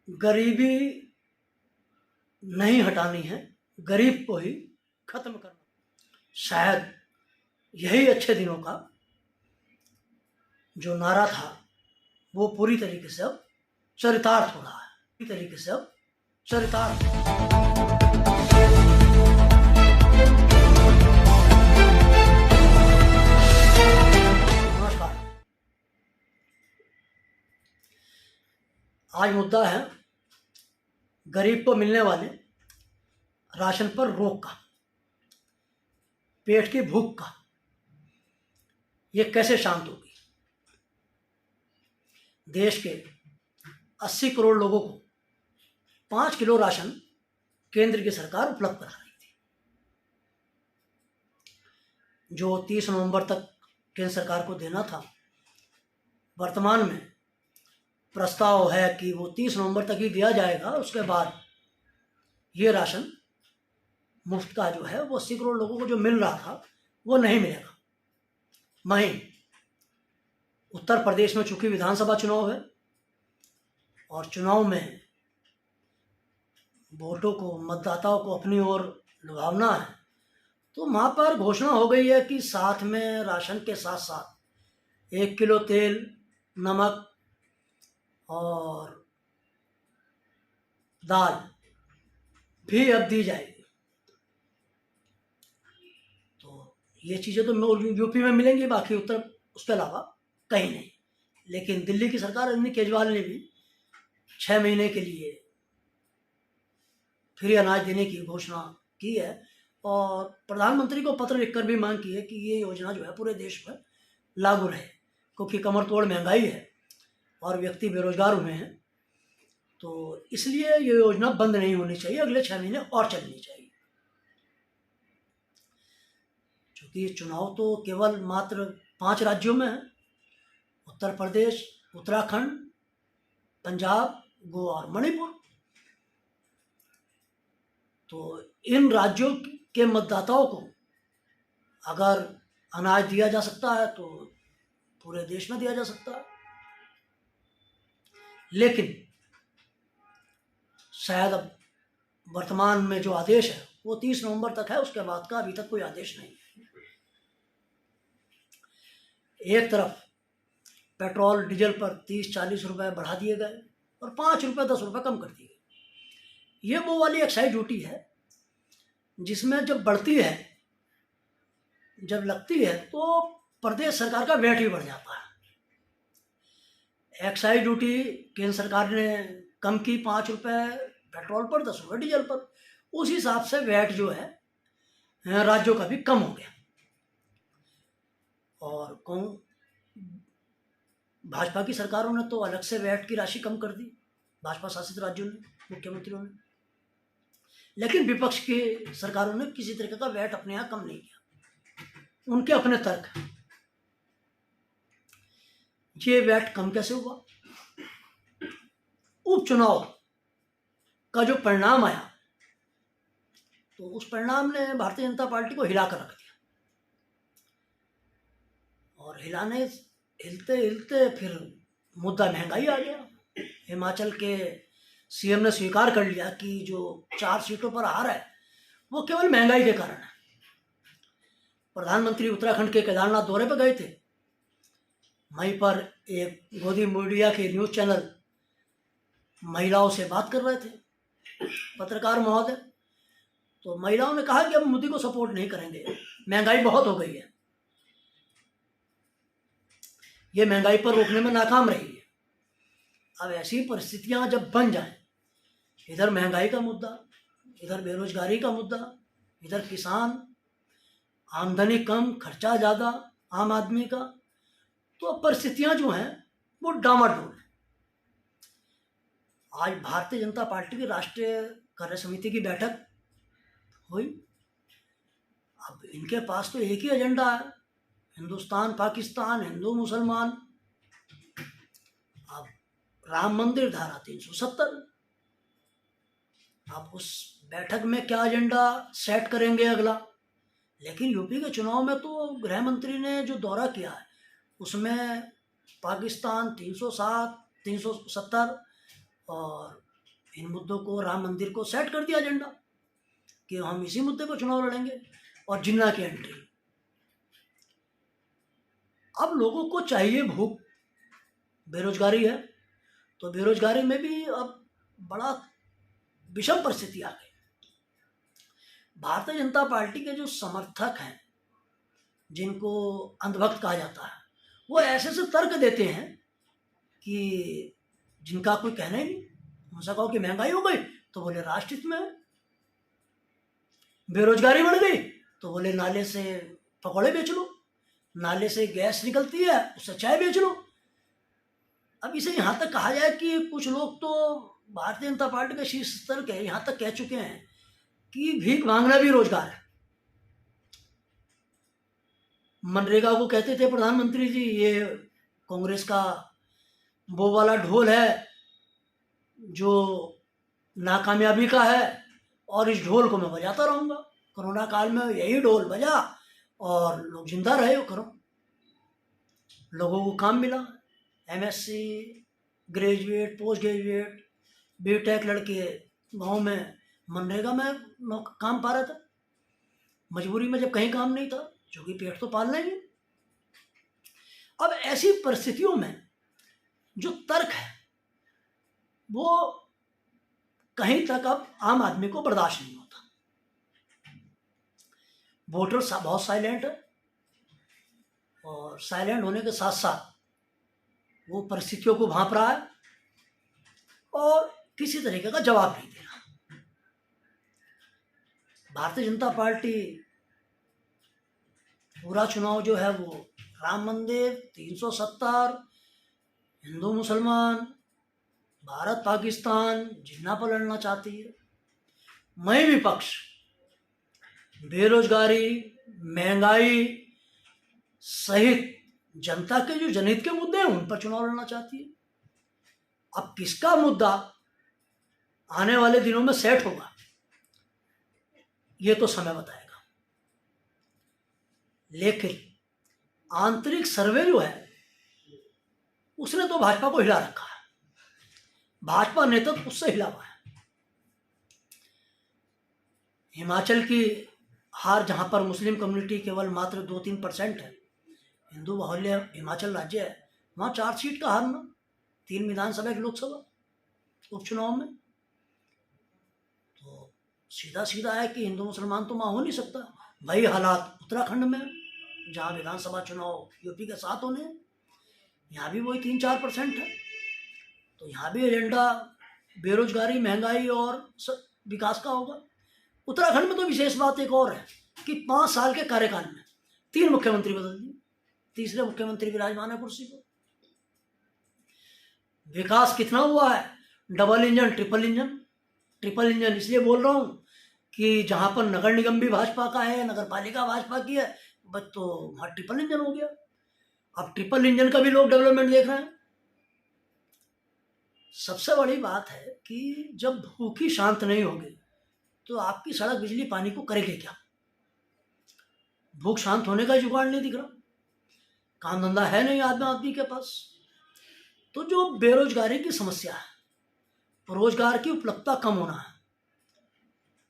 गरीबी नहीं हटानी है, गरीब को ही खत्म करना। शायद यही अच्छे दिनों का जो नारा था वो पूरी तरीके से अब चरितार्थ हो रहा है, पूरी तरीके से अब चरितार्थ। नमस्कार। आज मुद्दा है गरीब को मिलने वाले राशन पर रोक का, पेट की भूख का। ये कैसे शांत होगी? देश के 80 करोड़ लोगों को 5 किलो राशन केंद्र की सरकार उपलब्ध करा रही थी, जो 30 नवंबर तक केंद्र सरकार को देना था। वर्तमान में प्रस्ताव है कि वो 30 नवंबर तक ही दिया जाएगा, उसके बाद ये राशन मुफ्त का जो है वो 80 करोड़ लोगों को जो मिल रहा था वो नहीं मिलेगा। वहीं उत्तर प्रदेश में चूंकि विधानसभा चुनाव है और चुनाव में वोटों को, मतदाताओं को अपनी ओर लुभावना है, तो वहाँ पर घोषणा हो गई है कि साथ में राशन के साथ साथ 1 किलो तेल, नमक और दाल भी अब दी जाएगी। तो ये चीज़ें तो यूपी में मिलेंगी, बाकी उत्तर उसके अलावा कहीं नहीं। लेकिन दिल्ली की सरकार अरविंद केजरीवाल ने भी 6 महीने के लिए फ्री अनाज देने की घोषणा की है और प्रधानमंत्री को पत्र लिखकर भी मांग की है कि ये योजना जो है पूरे देश में लागू रहे, क्योंकि कमर तोड़ महंगाई है और व्यक्ति बेरोजगार हुए हैं। तो इसलिए ये योजना बंद नहीं होनी चाहिए, अगले 6 महीने और चलनी चाहिए। क्योंकि चुनाव तो केवल मात्र 5 राज्यों में है, उत्तर प्रदेश, उत्तराखंड, पंजाब, गोवा और मणिपुर। तो इन राज्यों के मतदाताओं को अगर अनाज दिया जा सकता है तो पूरे देश में दिया जा सकता है। लेकिन शायद अब वर्तमान में जो आदेश है वो 30 नवंबर तक है, उसके बाद का अभी तक कोई आदेश नहीं। एक तरफ पेट्रोल डीजल पर 30-40 रुपए बढ़ा दिए गए और 5 रुपए 10 रुपए कम कर दिए गए। ये वो वाली एक्साइज ड्यूटी है जिसमें जब बढ़ती है, जब लगती है तो प्रदेश सरकार का वेट भी बढ़ जाता है। एक्साइज ड्यूटी केंद्र सरकार ने कम की 5 रुपए पेट्रोल पर, 10 रुपए डीजल पर। उस हिसाब से वेट जो है राज्यों का भी कम हो गया। और कौन, भाजपा की सरकारों ने तो अलग से वैट की राशि कम कर दी, भाजपा शासित राज्यों ने, मुख्यमंत्रियों ने। लेकिन विपक्ष की सरकारों ने किसी तरीके का वैट अपने यहाँ कम नहीं किया। उनके अपने तर्क हैं। ये वैट कम कैसे हुआ? उपचुनाव का जो परिणाम आया तो उस परिणाम ने भारतीय जनता पार्टी को हिलाकर रख दिया और हिलते हिलते फिर मुद्दा महंगाई आ गया। हिमाचल के सीएम ने स्वीकार कर लिया कि जो 4 सीटों पर हार है वो केवल महंगाई के कारण है। प्रधानमंत्री उत्तराखंड के केदारनाथ दौरे पर गए थे। वहीं पर एक गोदी मीडिया के न्यूज़ चैनल महिलाओं से बात कर रहे थे, पत्रकार महोदय। तो महिलाओं ने कहा कि हम मोदी को सपोर्ट नहीं करेंगे, महंगाई बहुत हो गई है, ये महंगाई पर रोकने में नाकाम रही है। अब ऐसी परिस्थितियां जब बन जाएं, इधर महंगाई का मुद्दा, इधर बेरोजगारी का मुद्दा, इधर किसान, आमदनी कम, खर्चा ज़्यादा आम आदमी का, तो परिस्थितियां जो हैं वो डामाडोल है। आज भारतीय जनता पार्टी की राष्ट्रीय कार्य समिति की बैठक हुई। अब इनके पास तो एक ही एजेंडा है, हिंदुस्तान पाकिस्तान, हिंदू मुसलमान। अब राम मंदिर, धारा 370। अब उस बैठक में क्या एजेंडा सेट करेंगे अगला? लेकिन यूपी के चुनाव में तो गृह मंत्री ने जो दौरा किया है उसमें पाकिस्तान 307, 370 और इन मुद्दों को, राम मंदिर को सेट कर दिया एजेंडा कि हम इसी मुद्दे पर चुनाव लड़ेंगे, और जिन्ना की एंट्री। अब लोगों को चाहिए भूख, बेरोजगारी है, तो बेरोजगारी में भी अब बड़ा विषम परिस्थिति आ गई। भारतीय जनता पार्टी के जो समर्थक हैं, जिनको अंधभक्त कहा जाता है, वो ऐसे से तर्क देते हैं कि जिनका कोई कहना ही नहीं। उनसे कहो कि महंगाई हो गई तो बोले राष्ट्र हित में है, बेरोजगारी बढ़ गई तो बोले नाले से पकौड़े बेच लो, नाले से गैस निकलती है उससे चाय बेच लो। अब इसे यहाँ तक कहा जाए कि कुछ लोग तो भारतीय जनता पार्टी के शीर्ष स्तर के यहाँ तक कह चुके हैं कि भीख मांगना भी रोजगार है। मनरेगा को कहते थे प्रधानमंत्री जी, ये कांग्रेस का वो वाला ढोल है जो नाकामयाबी का है, और इस ढोल को मैं बजाता रहूँगा। कोरोना काल में यही ढोल बजा और लोग जिंदा रहे हो, करो, लोगों को काम मिला। MSc, graduate, post graduate, BTech लड़के गांव में मनरेगा में काम पा रहा था, मजबूरी में जब कहीं काम नहीं था, क्योंकि पेट तो पालना ही है। अब ऐसी परिस्थितियों में जो तर्क है वो कहीं तक अब आम आदमी को बर्दाश्त नहीं होता। वोटर बहुत साइलेंट है, और साइलेंट होने के साथ साथ वो परिस्थितियों को भांप रहा है और किसी तरीके का जवाब नहीं दे रहा। भारतीय जनता पार्टी पूरा चुनाव जो है वो राम मंदिर, 370, हिंदू मुसलमान, भारत पाकिस्तान, जिन्ना पर लड़ना चाहती है। वहीं विपक्ष बेरोजगारी, महंगाई सहित जनता के जो जनहित के मुद्दे हैं उन पर चुनाव लड़ना चाहती है। अब किसका मुद्दा आने वाले दिनों में सेट होगा ये तो समय बताएगा, लेकिन आंतरिक सर्वे जो है उसने तो भाजपा को हिला रखा है। भाजपा नेतृत्व उससे हिला हुआ है। हिमाचल की हार, जहां पर मुस्लिम कम्युनिटी केवल मात्र 2-3% है, हिंदू बाहुल्य हिमाचल राज्य है, वहाँ 4 सीट का हारना, 3 विधानसभा, 1 लोकसभा उपचुनाव में, तो सीधा सीधा है कि हिंदू मुसलमान तो वहाँ हो नहीं सकता। वही हालात उत्तराखंड में, जहाँ विधानसभा चुनाव यूपी के साथ होने हैं, यहाँ भी वही 3-4% है। तो यहाँ भी एजेंडा बेरोजगारी, महंगाई और विकास का होगा। उत्तराखंड में तो विशेष बात एक और है कि 5 साल के कार्यकाल में 3 मुख्यमंत्री बदल दिए, तीसरे मुख्यमंत्री विराजमान है कुर्सी पर। विकास कितना हुआ है? Double engine, triple engine. Triple engine इसलिए बोल रहा हूँ कि जहाँ पर नगर निगम भी भाजपा का है, नगर पालिका भाजपा की है, बस तो वहाँ ट्रिपल इंजन हो गया। अब ट्रिपल इंजन का भी लोग डेवलपमेंट देख रहे हैं। सबसे बड़ी बात है कि जब भूख ही शांत नहीं होगी तो आपकी सड़क, बिजली, पानी को करेंगे क्या? भूख शांत होने का जुगाड़ नहीं दिख रहा, काम धंधा है नहीं आदमी के पास। तो जो बेरोजगारी की समस्या है, रोजगार की उपलब्धता कम होना है,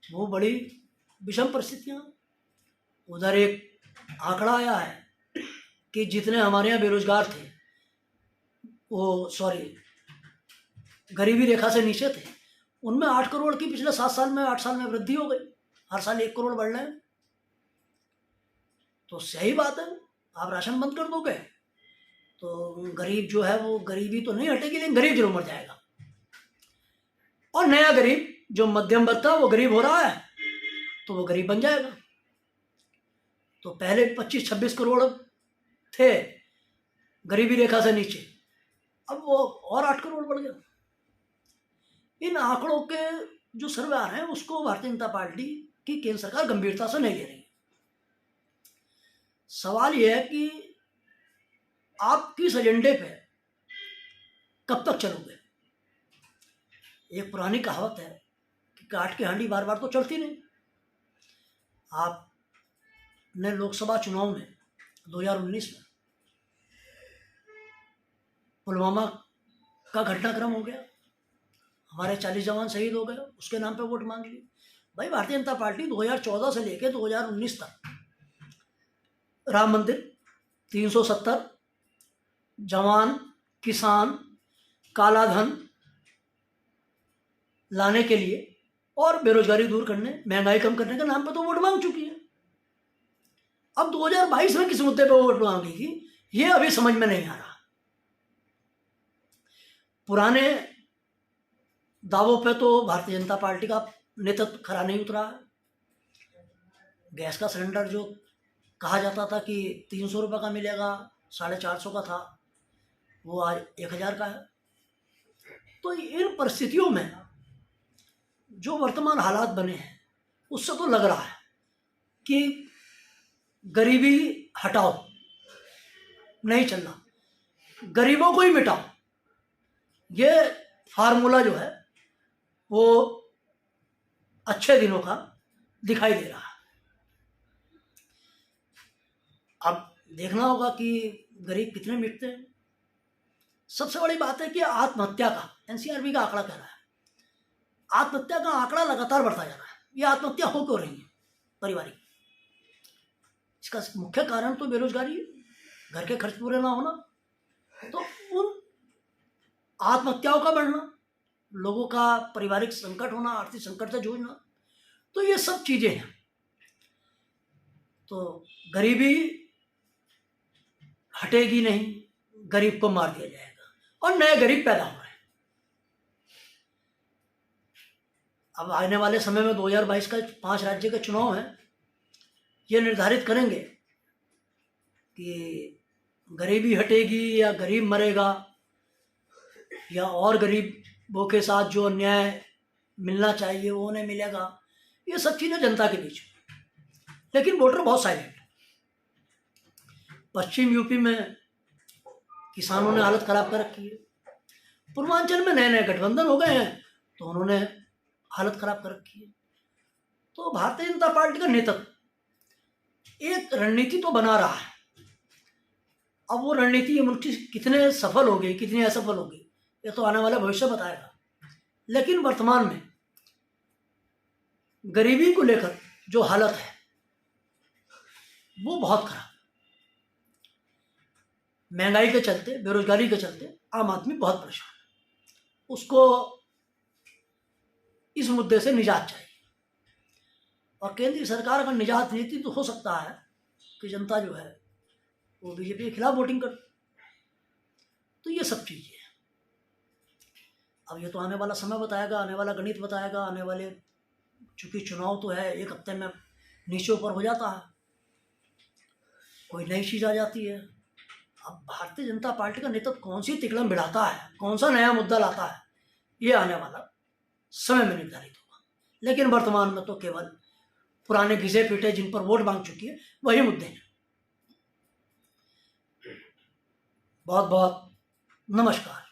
वो बड़ी विषम परिस्थितियां। उधर एक आंकड़ा आया है कि जितने हमारे यहाँ बेरोजगार थे, गरीबी रेखा से नीचे थे, उनमें 8 करोड़ की पिछले 8 साल में वृद्धि हो गई। हर साल 1 करोड़ बढ़ रहे हैं। तो सही बात है, आप राशन बंद कर दोगे तो गरीब जो है वो गरीबी तो नहीं हटेगी, लेकिन गरीब जरूर मर जाएगा। और नया गरीब जो मध्यम वर्ग था वो गरीब हो रहा है, तो वो गरीब बन जाएगा। तो पहले 25-26 करोड़ थे गरीबी रेखा से नीचे, अब वो और 8 करोड़ बढ़ गया। इन आंकड़ों के जो सर्वे आ रहे हैं उसको भारतीय जनता पार्टी की केंद्र सरकार गंभीरता से नहीं ले रही। सवाल यह है कि आप किस एजेंडे पे कब तक चलोगे? एक पुरानी कहावत है कि काट की हांडी बार बार तो चलती नहीं। आपने लोकसभा चुनाव में 2019 में पुलवामा का घटनाक्रम हो गया, हमारे 40 जवान शहीद हो गए, उसके नाम पे वोट मांग लिए। भाई भारतीय जनता पार्टी 2014 से लेकर 2019 तक राम मंदिर, 370, जवान, किसान, काला धन लाने के लिए और बेरोजगारी दूर करने, महंगाई कम करने के नाम पे तो वोट मांग चुकी है। अब 2022 में किस मुद्दे पे वोट मांगेगी, ये अभी समझ में नहीं आ रहा। पुराने दावों पे तो भारतीय जनता पार्टी का नेतृत्व खरा नहीं उतरा है। गैस का सिलेंडर जो कहा जाता था कि 300 रुपये का मिलेगा, 450 का था, वो आज 1000 का है। तो इन परिस्थितियों में जो वर्तमान हालात बने हैं, उससे तो लग रहा है कि गरीबी हटाओ नहीं चलना, गरीबों को ही मिटाओ, ये फार्मूला जो है वो अच्छे दिनों का दिखाई दे रहा है। अब देखना होगा कि गरीब कितने मिटते हैं। सबसे बड़ी बात है कि आत्महत्या का एनसीआरबी का आंकड़ा कह रहा है, आत्महत्या का आंकड़ा लगातार बढ़ता जा रहा है। ये आत्महत्या हो क्यों रही है पारिवारिक? इसका मुख्य कारण तो बेरोजगारी है, घर के खर्च पूरे ना होना, तो उन आत्महत्याओं का बढ़ना, लोगों का पारिवारिक संकट होना, आर्थिक संकट से जूझना, तो ये सब चीजें हैं। तो गरीबी हटेगी नहीं, गरीब को मार दिया जाएगा और नए गरीब पैदा हो रहे हैं। अब आने वाले समय में 2022 का 5 राज्य के चुनाव हैं, ये निर्धारित करेंगे कि गरीबी हटेगी या गरीब मरेगा, या और गरीबों के साथ जो अन्याय मिलना चाहिए वो उन्हें मिलेगा। ये सब चीज़ें जनता के बीच में, लेकिन वोटर बहुत साइलेंट है। पश्चिम यूपी में किसानों ने हालत खराब कर रखी है, पूर्वांचल में नए नए गठबंधन हो गए हैं तो उन्होंने हालत खराब कर रखी है। तो भारतीय जनता पार्टी का नेतृत्व एक रणनीति तो बना रहा है। अब वो रणनीति उनकी कितने सफल होगी, कितनी असफल होगी, ये तो आने वाला भविष्य बताएगा। लेकिन वर्तमान में गरीबी को लेकर जो हालत है वो बहुत खराब। महंगाई के चलते, बेरोजगारी के चलते आम आदमी बहुत परेशान है। उसको इस मुद्दे से निजात चाहिए, और केंद्रीय सरकार का निजात नीति तो हो सकता है कि जनता जो है वो बीजेपी के खिलाफ वोटिंग कर। तो ये सब चीजें हैं। अब ये तो आने वाला समय बताएगा, आने वाला गणित बताएगा, आने वाले, चूंकि चुनाव तो है, 1 हफ्ते में नीचे ऊपर हो जाता है, कोई नई चीज आ जाती है। अब भारतीय जनता पार्टी का नेतृत्व कौन सी तिकड़म भिड़ाता है, कौन सा नया मुद्दा लाता है, ये आने वाला समय में निर्धारित होगा। लेकिन वर्तमान में तो केवल पुराने घिसे पीटे जिन पर वोट मांग चुकी है वही मुद्दे हैं। बहुत बहुत नमस्कार।